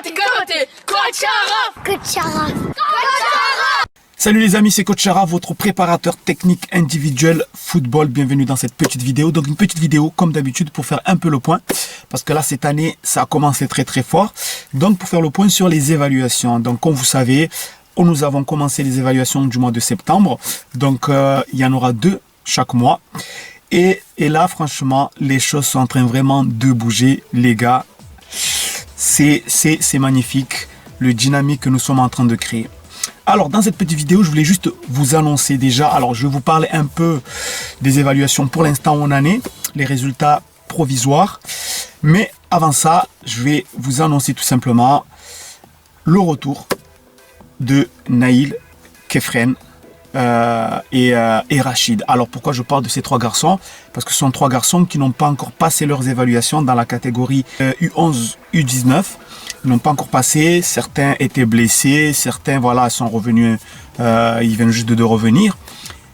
Coach Araf. Salut les amis, c'est Coach Chara, votre préparateur technique individuel football. Bienvenue dans cette petite vidéo. Donc une petite vidéo comme d'habitude pour faire un peu le point. Parce que là cette année, ça a commencé très fort. Donc pour faire le point sur les évaluations. Donc comme vous savez, nous avons commencé les évaluations du mois de septembre. Donc il y en aura 2 chaque mois. Et là franchement, les choses sont en train vraiment de bouger les gars. C'est magnifique le dynamique que nous sommes en train de créer. Alors dans cette petite vidéo, je voulais juste vous annoncer déjà, alors je vais vous parler un peu des évaluations pour l'instant où on en est, les résultats provisoires. Mais avant ça, je vais vous annoncer tout simplement le retour de Naïl, Kefren et Rachid. Alors pourquoi je parle de ces 3 garçons? Parce que ce sont 3 garçons qui n'ont pas encore passé leurs évaluations dans la catégorie U11, U19. Ils n'ont pas encore passé, certains étaient blessés, certains voilà sont revenus, ils viennent juste de revenir.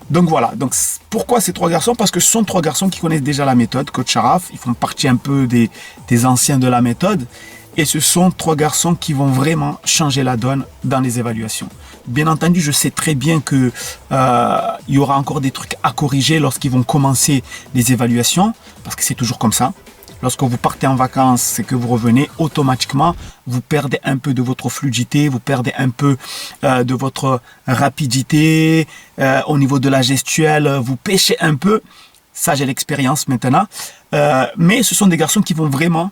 Donc voilà, donc pourquoi ces 3 garçons? Parce que ce sont 3 garçons qui connaissent déjà la méthode, Coach Araf, ils font partie un peu des anciens de la méthode. Et ce sont 3 garçons qui vont vraiment changer la donne dans les évaluations. Bien entendu, je sais très bien que il y aura encore des trucs à corriger lorsqu'ils vont commencer les évaluations, parce que c'est toujours comme ça. Lorsque vous partez en vacances et que vous revenez, automatiquement, vous perdez un peu de votre fluidité, vous perdez un peu de votre rapidité, au niveau de la gestuelle, vous pêchez un peu. Ça, j'ai l'expérience maintenant. Mais ce sont des garçons qui vont vraiment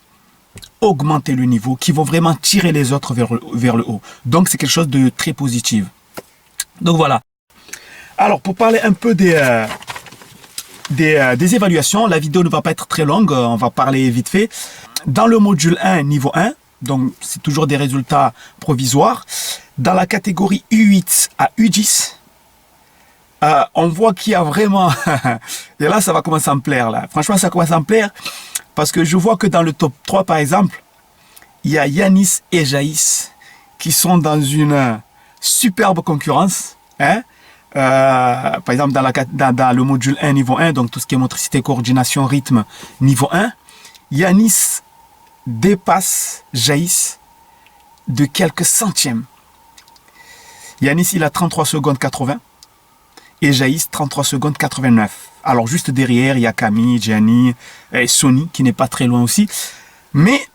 augmenter le niveau, qui vont vraiment tirer les autres vers le haut. Donc, c'est quelque chose de très positif. Donc, voilà. Alors, pour parler un peu des évaluations, la vidéo ne va pas être très longue, on va parler vite fait. Dans le module 1, niveau 1, donc c'est toujours des résultats provisoires. Dans la catégorie U8 à U10, on voit qu'il y a vraiment... et là, ça va commencer à me plaire. Là. Franchement, ça commence à me plaire parce que je vois que dans le top 3, par exemple, il y a Yanis et Jaïs qui sont dans une superbe concurrence. Hein? Par exemple, dans le module 1, niveau 1, donc tout ce qui est motricité, coordination, rythme, niveau 1, Yanis dépasse Jaïs de quelques centièmes. Yanis, il a 33 secondes 80 et Jaïs 33 secondes 89. Alors juste derrière, il y a Camille, Gianni et Sony qui n'est pas très loin aussi. Mais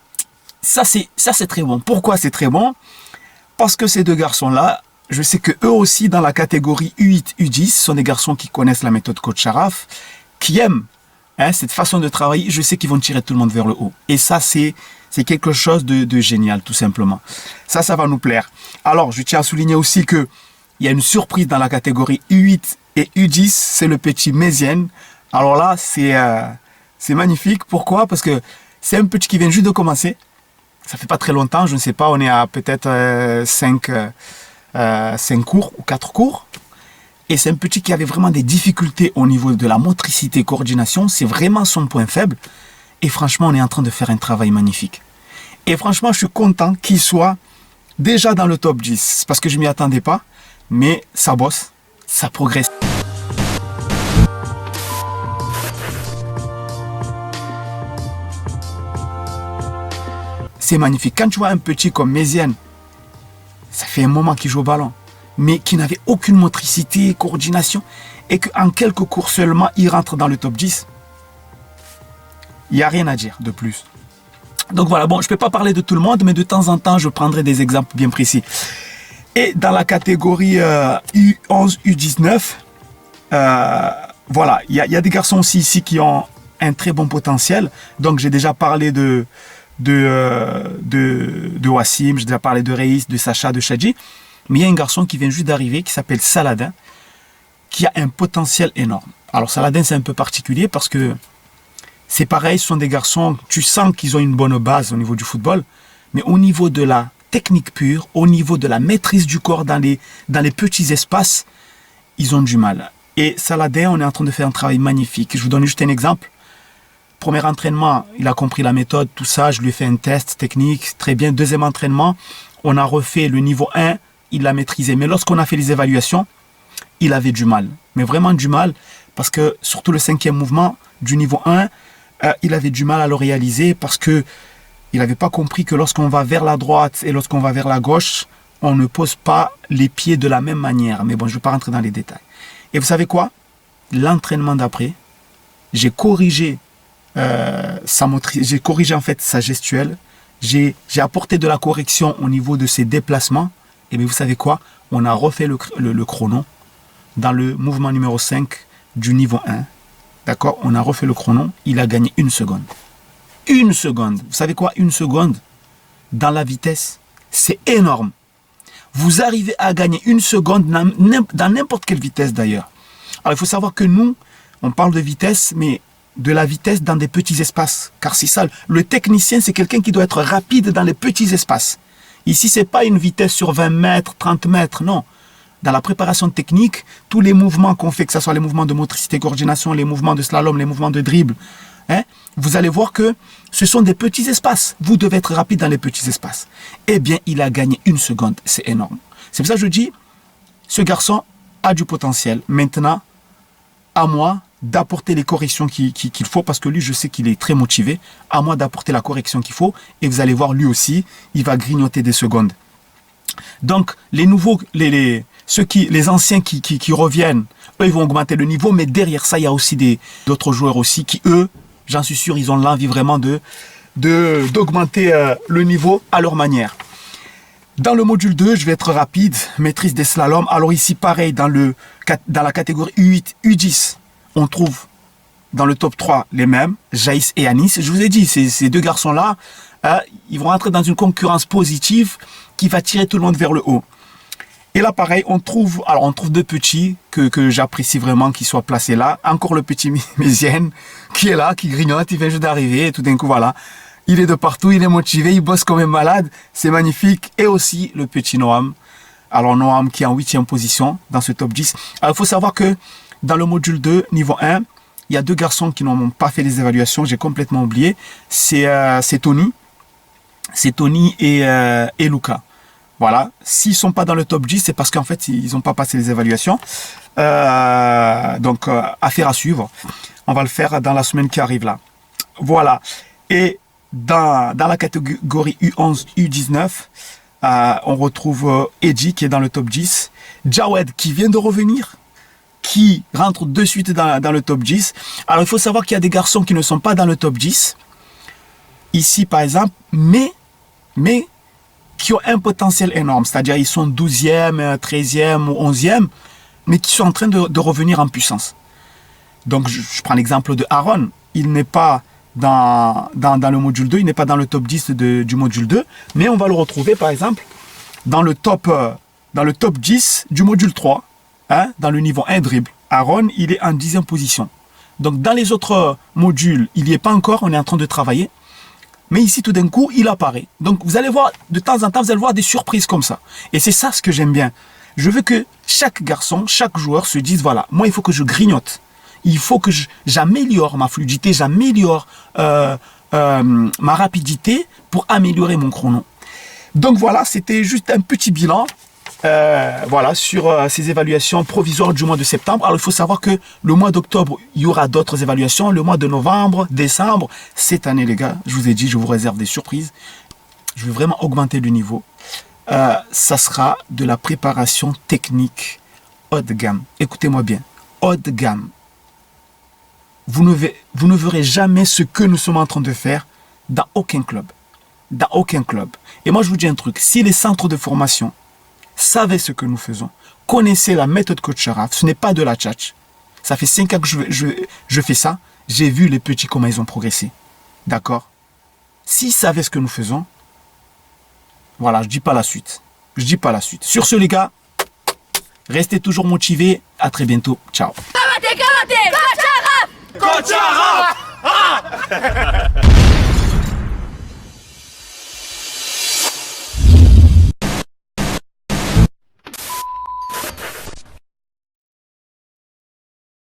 ça c'est très bon. Pourquoi c'est très bon? Parce que ces 2 garçons-là, je sais que eux aussi dans la catégorie U8, U10, sont des garçons qui connaissent la méthode Coach Araf, qui aiment cette façon de travailler. Je sais qu'ils vont tirer tout le monde vers le haut. Et ça, c'est quelque chose de génial, tout simplement. Ça va nous plaire. Alors, je tiens à souligner aussi que il y a une surprise dans la catégorie U8 et U10, c'est le petit Mézienne. Alors là, c'est magnifique. Pourquoi? Parce que c'est un petit qui vient juste de commencer. Ça fait pas très longtemps, je ne sais pas, on est à peut-être 5 cours ou 4 cours. Et c'est un petit qui avait vraiment des difficultés au niveau de la motricité, coordination. C'est vraiment son point faible. Et franchement, on est en train de faire un travail magnifique. Et franchement, je suis content qu'il soit déjà dans le top 10. Parce que je ne m'y attendais pas. Mais ça bosse, ça progresse. C'est magnifique. Quand tu vois un petit comme Mézienne, ça fait un moment qu'il joue au ballon, mais qui n'avait aucune motricité, coordination, et qu'en quelques cours seulement, il rentre dans le top 10. Il n'y a rien à dire de plus. Donc voilà, bon, je ne peux pas parler de tout le monde, mais de temps en temps, je prendrai des exemples bien précis. Et dans la catégorie U11, U19, voilà, il y a des garçons aussi ici qui ont un très bon potentiel. Donc j'ai déjà parlé de Wassim, j'ai déjà parlé de Reis, de Sacha, de Shadji. Mais il y a un garçon qui vient juste d'arriver, qui s'appelle Saladin, qui a un potentiel énorme. Alors Saladin, c'est un peu particulier parce que c'est pareil, ce sont des garçons, tu sens qu'ils ont une bonne base au niveau du football, mais au niveau de la technique pure, au niveau de la maîtrise du corps dans les petits espaces, ils ont du mal. Et Saladin, on est en train de faire un travail magnifique. Je vous donne juste un exemple. Premier entraînement, il a compris la méthode, tout ça, je lui ai fait un test technique, très bien. Deuxième entraînement, on a refait le niveau 1, il l'a maîtrisé. Mais lorsqu'on a fait les évaluations, il avait du mal. Mais vraiment du mal, parce que surtout le 5e mouvement du niveau 1, il avait du mal à le réaliser parce que Il n'avait pas compris que lorsqu'on va vers la droite et lorsqu'on va vers la gauche, on ne pose pas les pieds de la même manière. Mais bon, je ne vais pas rentrer dans les détails. Et vous savez quoi? L'entraînement d'après, j'ai corrigé sa motrice, j'ai corrigé en fait sa gestuelle. J'ai apporté de la correction au niveau de ses déplacements. Et bien vous savez quoi? On a refait le chrono dans le mouvement numéro 5 du niveau 1. D'accord? On a refait le chrono. Il a gagné 1 seconde. 1 seconde. Vous savez quoi? 1 seconde dans la vitesse, c'est énorme. Vous arrivez à gagner 1 seconde dans n'importe quelle vitesse d'ailleurs. Alors il faut savoir que nous, on parle de vitesse, mais de la vitesse dans des petits espaces. Car c'est ça, le technicien, c'est quelqu'un qui doit être rapide dans les petits espaces. Ici, ce n'est pas une vitesse sur 20 mètres, 30 mètres, non. Dans la préparation technique, tous les mouvements qu'on fait, que ce soit les mouvements de motricité, coordination, les mouvements de slalom, les mouvements de dribble, vous allez voir que ce sont des petits espaces. Vous devez être rapide dans les petits espaces. Eh bien, il a gagné 1 seconde. C'est énorme. C'est pour ça que je dis, ce garçon a du potentiel. Maintenant, à moi d'apporter les corrections qu'il faut, parce que lui, je sais qu'il est très motivé. À moi d'apporter la correction qu'il faut. Et vous allez voir, lui aussi, il va grignoter des secondes. Donc, les nouveaux, les anciens qui reviennent, eux, ils vont augmenter le niveau. Mais derrière ça, il y a aussi d'autres joueurs aussi qui, eux, j'en suis sûr, ils ont l'envie vraiment d'augmenter le niveau à leur manière. Dans le module 2, je vais être rapide, maîtrise des slaloms. Alors ici, pareil, dans la catégorie U8, U10, on trouve dans le top 3 les mêmes, Jaïs et Anis. Je vous ai dit, ces deux garçons-là, ils vont entrer dans une concurrence positive qui va tirer tout le monde vers le haut. Et là, pareil, on trouve 2 petits que j'apprécie vraiment qu'ils soient placés là. Encore le petit Mézienne qui est là, qui grignote, il vient juste d'arriver. Et tout d'un coup, voilà, il est de partout, il est motivé, il bosse comme un malade. C'est magnifique. Et aussi le petit Noam. Alors Noam qui est en 8e position dans ce top 10. Alors il faut savoir que dans le module 2, niveau 1, il y a 2 garçons qui n'ont pas fait les évaluations. J'ai complètement oublié. C'est Tony. C'est Tony et Luca. Voilà, s'ils ne sont pas dans le top 10, c'est parce qu'en fait, ils n'ont pas passé les évaluations. Donc, affaire à suivre. On va le faire dans la semaine qui arrive là. Voilà. Et dans la catégorie U11, U19, on retrouve Edji qui est dans le top 10. Jawed qui vient de revenir, qui rentre de suite dans le top 10. Alors, il faut savoir qu'il y a des garçons qui ne sont pas dans le top 10. Ici, par exemple, mais qui ont un potentiel énorme, c'est-à-dire ils sont 12e, 13e ou 11e, mais qui sont en train de revenir en puissance. Donc je prends l'exemple de Aaron, il n'est pas dans le module 2, il n'est pas dans le top 10 du module 2, mais on va le retrouver par exemple dans le top 10 du module 3, dans le niveau 1 dribble. Aaron, il est en 10e position. Donc dans les autres modules, il n'y est pas encore, on est en train de travailler. Mais ici, tout d'un coup, il apparaît. Donc, vous allez voir, de temps en temps, vous allez voir des surprises comme ça. Et c'est ça ce que j'aime bien. Je veux que chaque garçon, chaque joueur se dise, voilà, moi, il faut que je grignote. Il faut que j'améliore ma fluidité, j'améliore ma rapidité pour améliorer mon chrono. Donc, voilà, c'était juste un petit bilan. Voilà, sur ces évaluations provisoires du mois de septembre. Alors, il faut savoir que le mois d'octobre, il y aura d'autres évaluations. Le mois de novembre, décembre, cette année, les gars, je vous ai dit, je vous réserve des surprises. Je vais vraiment augmenter le niveau. Ça sera de la préparation technique haut de gamme. Écoutez-moi bien, haut de gamme. Vous ne verrez jamais ce que nous sommes en train de faire dans aucun club. Dans aucun club. Et moi, je vous dis un truc. Si les centres de formation savez ce que nous faisons, connaissez la méthode Coach Sharaf, ce n'est pas de la tchatch. Ça fait 5 ans que je fais ça, j'ai vu les petits comment ils ont progressé. D'accord? S'ils savaient ce que nous faisons, voilà, je dis pas la suite. Je dis pas la suite. Sur ce, les gars, restez toujours motivés. À très bientôt. Ciao. Coach Sharaf!